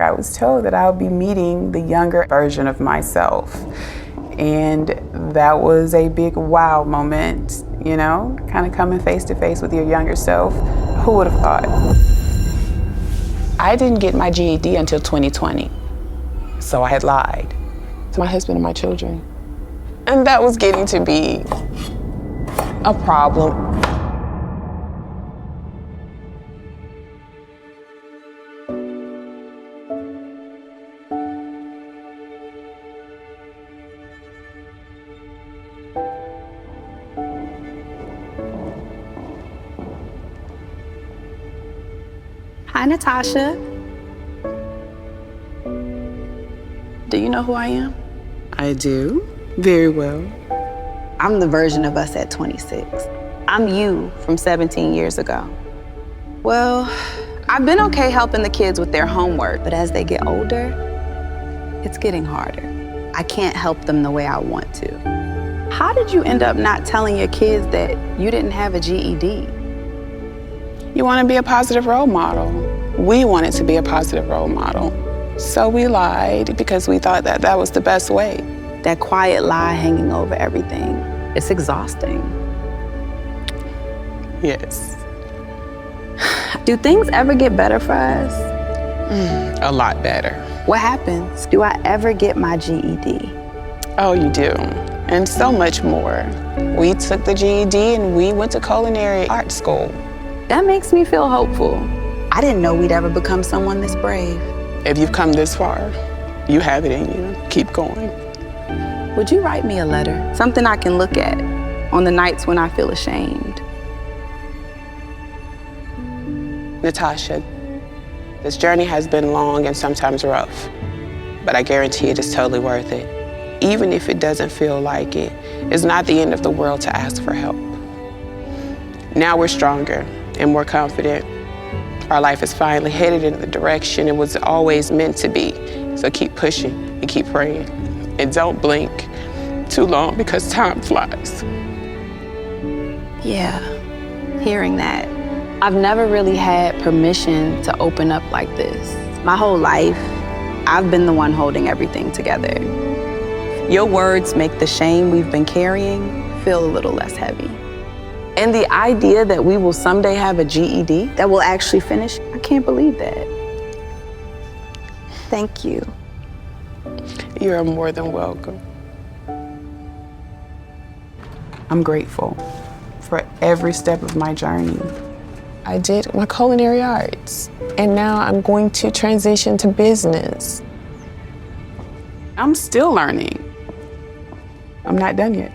I was told that I would be meeting the younger version of myself. And that was a big wow moment, you know, kind of coming face to face with your younger self. Who would have thought? I didn't get my GED until 2020, so I had lied to my husband and my children. And that was getting to be a problem. Hi, Natosha. Do you know who I am? I do, very well. I'm the version of us at 26. I'm you from 17 years ago. Well, I've been okay helping the kids with their homework, but as they get older, it's getting harder. I can't help them the way I want to. How did you end up not telling your kids that you didn't have a GED? You want to be a positive role model. We wanted to be a positive role model. So we lied because we thought that that was the best way. That quiet lie hanging over everything. It's exhausting. Yes. Do things ever get better for us? A lot better. What happens? Do I ever get my GED? Oh, you do. And so much more. We took the GED and we went to culinary art school. That makes me feel hopeful. I didn't know we'd ever become someone this brave. If you've come this far, you have it in you. Keep going. Would you write me a letter? Something I can look at on the nights when I feel ashamed. Natosha, this journey has been long and sometimes rough, but I guarantee it is totally worth it. Even if it doesn't feel like it, it's not the end of the world to ask for help. Now we're stronger and more confident. Our life is finally headed in the direction it was always meant to be. So keep pushing and keep praying. And don't blink too long because time flies. Yeah, hearing that. I've never really had permission to open up like this. My whole life, I've been the one holding everything together. Your words make the shame we've been carrying feel a little less heavy. And the idea that we will someday have a GED that will actually finish, I can't believe that. Thank you. You're more than welcome. I'm grateful for every step of my journey. I did my culinary arts, and now I'm going to transition to business. I'm still learning. I'm not done yet.